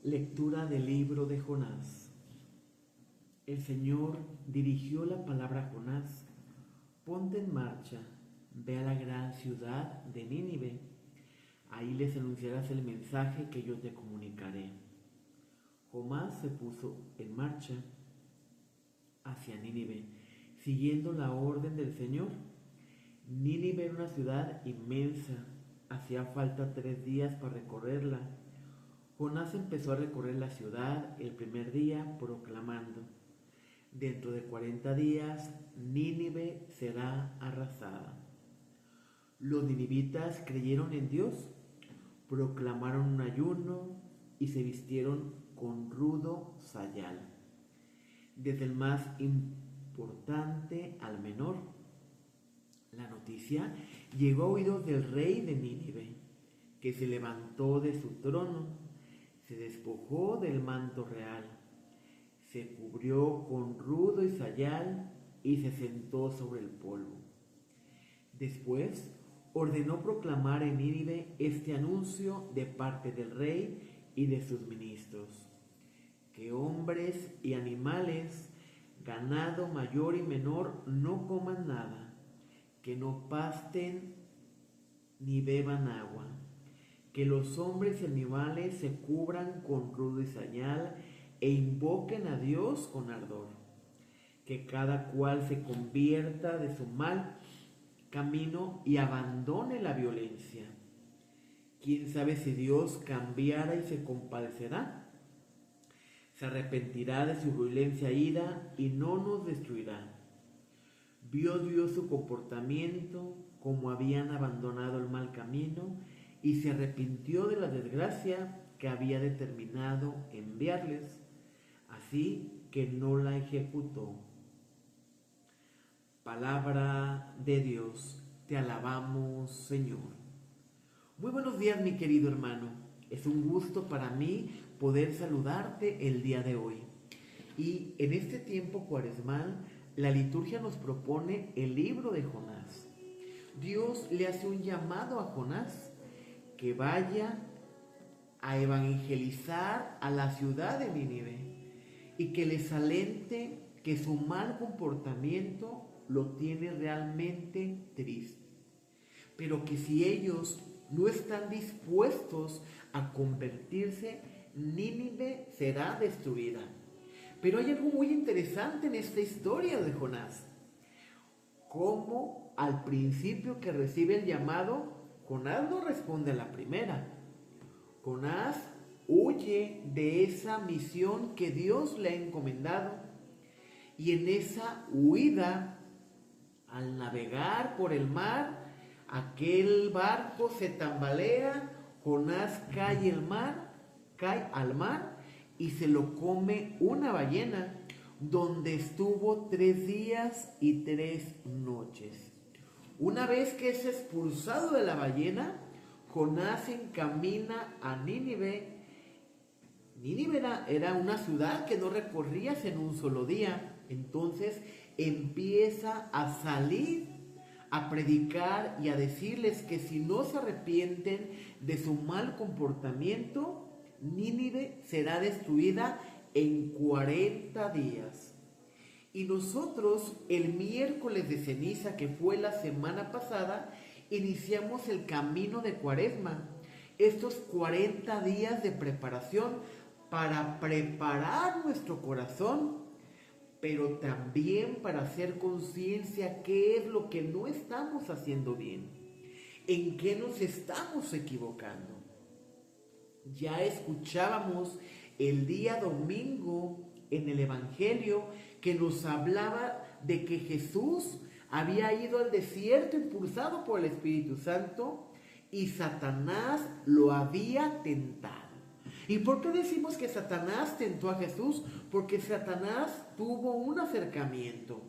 Lectura del libro de Jonás. El Señor dirigió la palabra a Jonás: ponte en marcha, ve a la gran ciudad de Nínive. Ahí les anunciarás el mensaje que yo te comunicaré. Jonás se puso en marcha hacia Nínive, siguiendo la orden del Señor. Nínive era una ciudad inmensa, hacía falta 3 días para recorrerla. Jonás empezó a recorrer la ciudad el primer día proclamando: dentro de 40 días Nínive será arrasada. Los ninivitas creyeron en Dios, proclamaron un ayuno y se vistieron con rudo sayal, desde el más importante al menor. La noticia llegó a oídos del rey de Nínive, que se levantó de su trono, se despojó del manto real, se cubrió con rudo y sayal y se sentó sobre el polvo. Después ordenó proclamar en Nínive este anuncio de parte del rey y de sus ministros: que hombres y animales, ganado mayor y menor, no coman nada, que no pasten ni beban agua, que los hombres y animales se cubran con rudo y sayal e invoquen a Dios con ardor, que cada cual se convierta de su mal camino y abandone la violencia. ¿Quién sabe si Dios cambiará y se compadecerá? Se arrepentirá de su violencia e ira y no nos destruirá. Vio Dios su comportamiento, como habían abandonado el mal camino, y se arrepintió de la desgracia que había determinado enviarles, así que no la ejecutó. Palabra de Dios, te alabamos, Señor. Muy buenos días, mi querido hermano. Es un gusto para mí poder saludarte el día de hoy. Y en este tiempo cuaresmal, la liturgia nos propone el libro de Jonás. Dios le hace un llamado a Jonás que vaya a evangelizar a la ciudad de Nínive y que les alente que su mal comportamiento lo tiene realmente triste, pero que si ellos no están dispuestos a convertirse, Nínive será destruida. Pero hay algo muy interesante en esta historia de Jonás: cómo al principio que recibe el llamado, Jonás no responde a la primera. Jonás huye de esa misión que Dios le ha encomendado, y en esa huida, al navegar por el mar, aquel barco se tambalea, Jonás cae al mar y se lo come una ballena, donde estuvo 3 días y 3 noches. Una vez que es expulsado de la ballena, Jonás se encamina a Nínive. Nínive era una ciudad que no recorrías en un solo día. Entonces empieza a salir a predicar y a decirles que si no se arrepienten de su mal comportamiento, Nínive será destruida en 40 días. Y nosotros el miércoles de ceniza, que fue la semana pasada, iniciamos el camino de Cuaresma. Estos 40 días de preparación para preparar nuestro corazón, pero también para hacer conciencia qué es lo que no estamos haciendo bien, en qué nos estamos equivocando. Ya escuchábamos el día domingo en el Evangelio que nos hablaba de que Jesús había ido al desierto impulsado por el Espíritu Santo y Satanás lo había tentado. ¿Y por qué decimos que Satanás tentó a Jesús? Porque Satanás tuvo un acercamiento.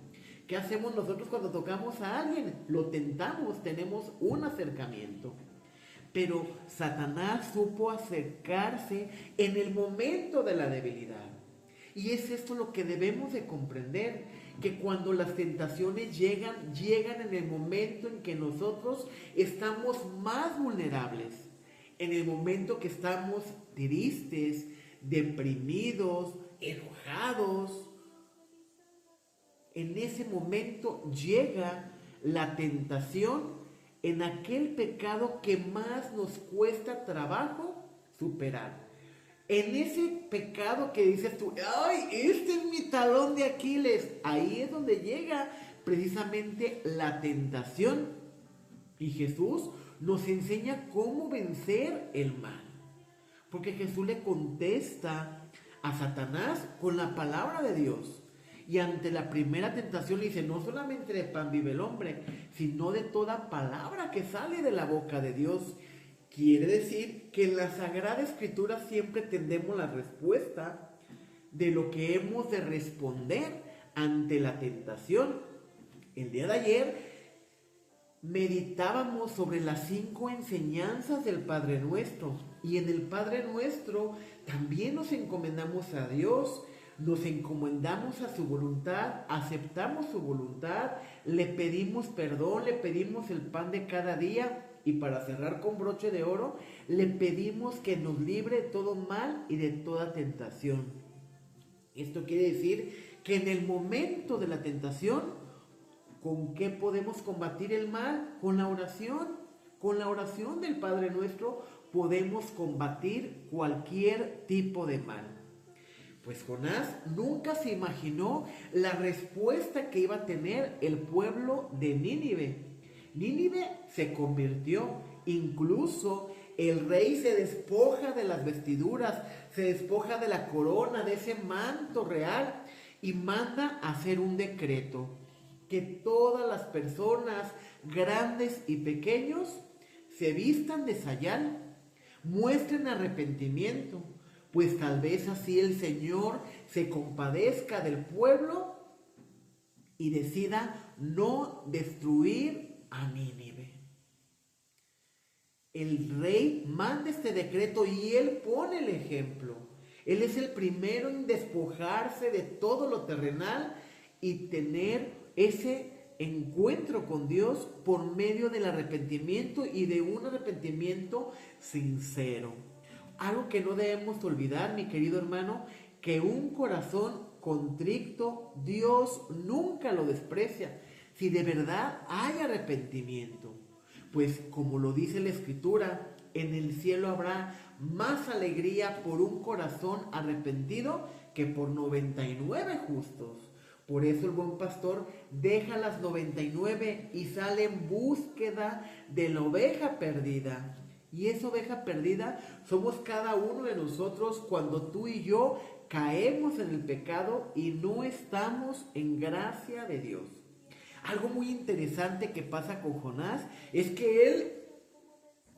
¿Qué hacemos nosotros cuando tocamos a alguien? Lo tentamos, tenemos un acercamiento. Pero Satanás supo acercarse en el momento de la debilidad. Y es esto lo que debemos de comprender, que cuando las tentaciones llegan en el momento en que nosotros estamos más vulnerables, en el momento que estamos tristes, deprimidos, enojados. En ese momento llega la tentación en aquel pecado que más nos cuesta trabajo superar. En ese pecado que dices tú, ¡ay, este es mi talón de Aquiles! Ahí es donde llega precisamente la tentación. Y Jesús nos enseña cómo vencer el mal. Porque Jesús le contesta a Satanás con la palabra de Dios. Y ante la primera tentación le dice, no solamente de pan vive el hombre, sino de toda palabra que sale de la boca de Dios. Quiere decir que en la Sagrada Escritura siempre tendremos la respuesta de lo que hemos de responder ante la tentación. El día de ayer meditábamos sobre las 5 enseñanzas del Padre Nuestro. Y en el Padre Nuestro también nos encomendamos a Dios, nos encomendamos a su voluntad, aceptamos su voluntad, le pedimos perdón, le pedimos el pan de cada día. Y para cerrar con broche de oro, le pedimos que nos libre de todo mal y de toda tentación. Esto quiere decir que en el momento de la tentación, ¿con qué podemos combatir el mal? Con la oración. Con la oración del Padre Nuestro podemos combatir cualquier tipo de mal. Pues Jonás nunca se imaginó la respuesta que iba a tener el pueblo de Nínive. Nínive se convirtió, incluso el rey se despoja de las vestiduras, se despoja de la corona, de ese manto real y manda a hacer un decreto que todas las personas, grandes y pequeños, se vistan de sayal, muestren arrepentimiento, pues tal vez así el Señor se compadezca del pueblo y decida no destruir a Nínive. El rey manda este decreto y él pone el ejemplo. Él es el primero en despojarse de todo lo terrenal y tener ese encuentro con Dios por medio del arrepentimiento y de un arrepentimiento sincero. Algo que no debemos olvidar, mi querido hermano, que un corazón contrito Dios nunca lo desprecia. Si de verdad hay arrepentimiento, pues como lo dice la Escritura, en el cielo habrá más alegría por un corazón arrepentido que por 99 justos. Por eso el buen pastor deja las 99 y sale en búsqueda de la oveja perdida. Y esa oveja perdida somos cada uno de nosotros cuando tú y yo caemos en el pecado y no estamos en gracia de Dios. Algo muy interesante que pasa con Jonás es que él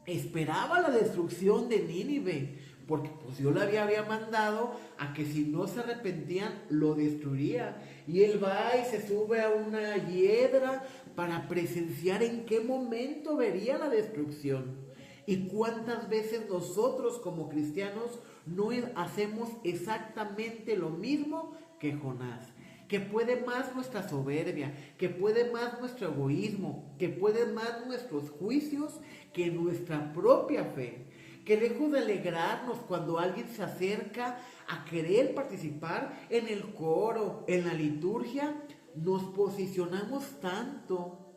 esperaba la destrucción de Nínive, porque pues Dios le había mandado a que si no se arrepentían lo destruiría. Y él va y se sube a una hiedra para presenciar en qué momento vería la destrucción. Y cuántas veces nosotros como cristianos no hacemos exactamente lo mismo que Jonás. Que puede más nuestra soberbia, que puede más nuestro egoísmo, que puede más nuestros juicios que nuestra propia fe. Que lejos de alegrarnos cuando alguien se acerca a querer participar en el coro, en la liturgia, nos posicionamos tanto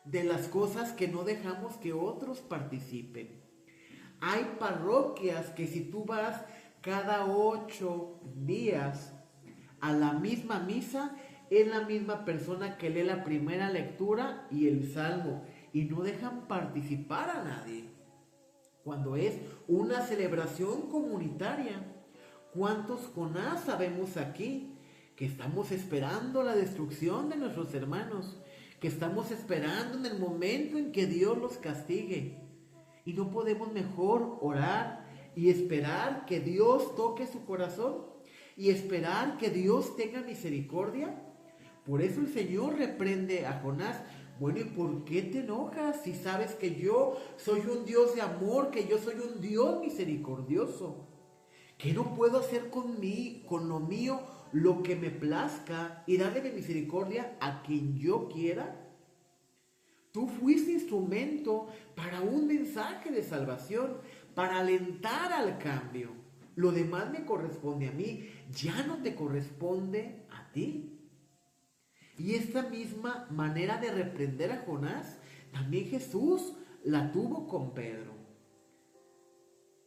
de las cosas que no dejamos que otros participen. Hay parroquias que si tú vas cada 8 días a la misma misa, es la misma persona que lee la primera lectura y el salmo y no dejan participar a nadie. Cuando es una celebración comunitaria, ¿cuántos Jonás sabemos aquí? Que estamos esperando la destrucción de nuestros hermanos, que estamos esperando en el momento en que Dios los castigue. Y no podemos mejor orar y esperar que Dios toque su corazón y esperar que Dios tenga misericordia. Por eso el Señor reprende a Jonás. Bueno, ¿y por qué te enojas si sabes que yo soy un Dios de amor, que yo soy un Dios misericordioso? ¿Que no puedo hacer con lo mío lo que me plazca y darle mi misericordia a quien yo quiera? Tú fuiste instrumento para un mensaje de salvación, para alentar al cambio. Lo demás me corresponde a mí, ya no te corresponde a ti. Y esta misma manera de reprender a Jonás, también Jesús la tuvo con Pedro.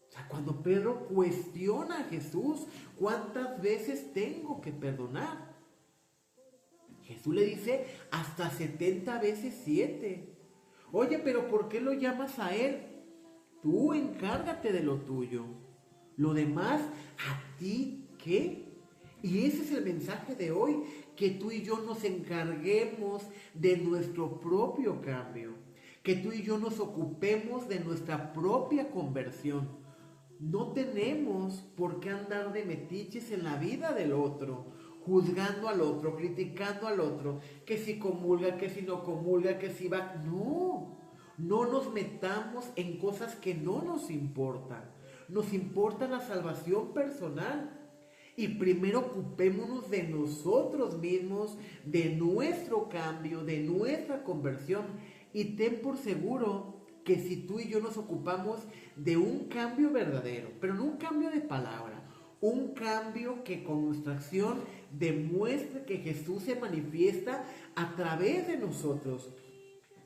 O sea, cuando Pedro cuestiona a Jesús, ¿cuántas veces tengo que perdonar? Jesús le dice, hasta 70 veces 7. Oye, pero ¿por qué lo llamas a él? Tú encárgate de lo tuyo. Lo demás, ¿a ti qué? Y ese es el mensaje de hoy, que tú y yo nos encarguemos de nuestro propio cambio, que tú y yo nos ocupemos de nuestra propia conversión. No tenemos por qué andar de metiches en la vida del otro, juzgando al otro, criticando al otro, que si comulga, que si no comulga, que si va. No nos metamos en cosas que no nos importan. Nos importa la salvación personal. Y primero ocupémonos de nosotros mismos, de nuestro cambio, de nuestra conversión. Y ten por seguro que si tú y yo nos ocupamos de un cambio verdadero, pero no un cambio de palabra, un cambio que con nuestra acción demuestre que Jesús se manifiesta a través de nosotros,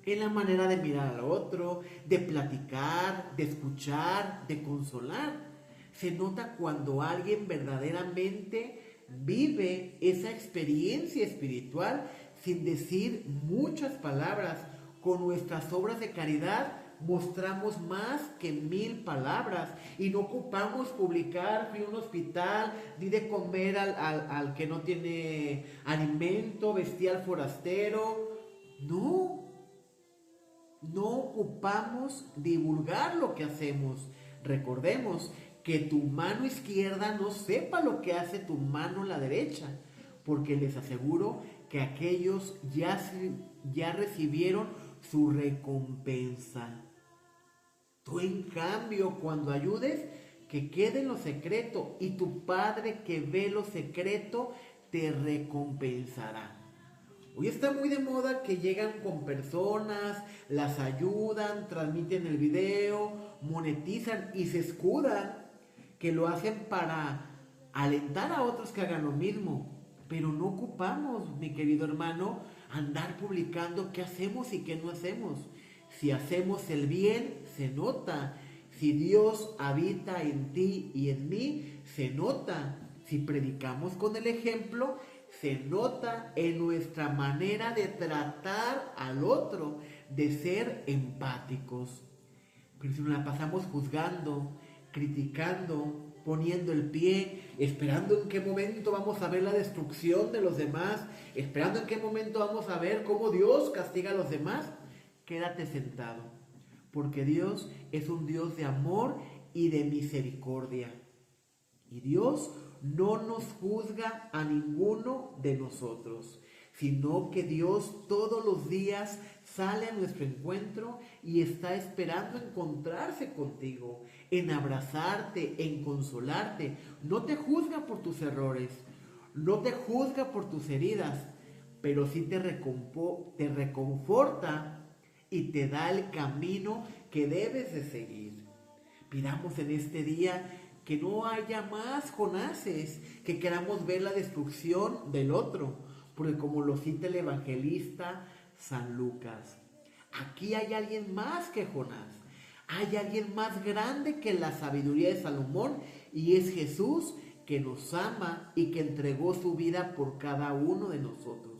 en la manera de mirar al otro, de platicar, de escuchar, de consolar. Se nota cuando alguien verdaderamente vive esa experiencia espiritual sin decir muchas palabras. Con nuestras obras de caridad mostramos más que 1000 palabras y no ocupamos publicar, fui a un hospital, di de comer al que no tiene alimento, vestí al forastero. No ocupamos divulgar lo que hacemos. Recordemos que tu mano izquierda no sepa lo que hace tu mano la derecha, porque les aseguro que aquellos ya recibieron su recompensa. Tú en cambio, cuando ayudes, que quede en lo secreto, y tu Padre que ve lo secreto te recompensará. Hoy está muy de moda que llegan con personas, las ayudan, transmiten el video, monetizan y se escudan que lo hacen para alentar a otros que hagan lo mismo. Pero no ocupamos, mi querido hermano, andar publicando qué hacemos y qué no hacemos. Si hacemos el bien, se nota. Si Dios habita en ti y en mí, se nota. Si predicamos con el ejemplo, se nota en nuestra manera de tratar al otro, de ser empáticos. Pero si nos la pasamos juzgando, criticando, poniendo el pie, esperando en qué momento vamos a ver la destrucción de los demás, esperando en qué momento vamos a ver cómo Dios castiga a los demás, quédate sentado, porque Dios es un Dios de amor y de misericordia. Y Dios no nos juzga a ninguno de nosotros, sino que Dios todos los días sale a nuestro encuentro y está esperando encontrarse contigo, en abrazarte, en consolarte. No te juzga por tus errores, no te juzga por tus heridas, pero sí te reconforta y te da el camino que debes de seguir. Pidamos en este día que no haya más Jonases, que queramos ver la destrucción del otro, porque como lo cita el evangelista San Lucas, aquí hay alguien más que Jonás, hay alguien más grande que la sabiduría de Salomón, y es Jesús, que nos ama y que entregó su vida por cada uno de nosotros.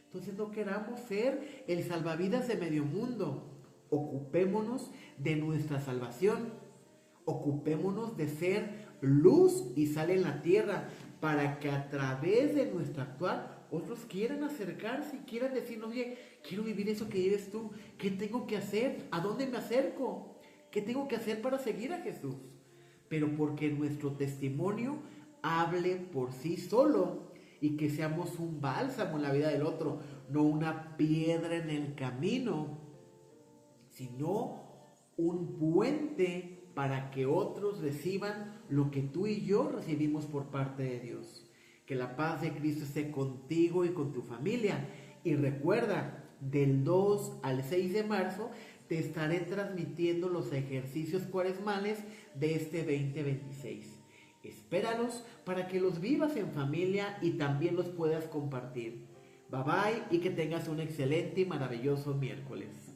Entonces no queramos ser el salvavidas de medio mundo, ocupémonos de nuestra salvación. Ocupémonos de ser luz y sal en la tierra, para que a través de nuestro actuar otros quieran acercarse y quieran decir, oye, quiero vivir eso que vives tú. ¿Qué tengo que hacer? ¿A dónde me acerco? ¿Qué tengo que hacer para seguir a Jesús? Pero porque nuestro testimonio hable por sí solo y que seamos un bálsamo en la vida del otro, no una piedra en el camino, sino un puente para que otros reciban lo que tú y yo recibimos por parte de Dios. Que la paz de Cristo esté contigo y con tu familia. Y recuerda, del 2 al 6 de marzo te estaré transmitiendo los ejercicios cuaresmales de este 2026. Espéralos para que los vivas en familia y también los puedas compartir. Bye bye y que tengas un excelente y maravilloso miércoles.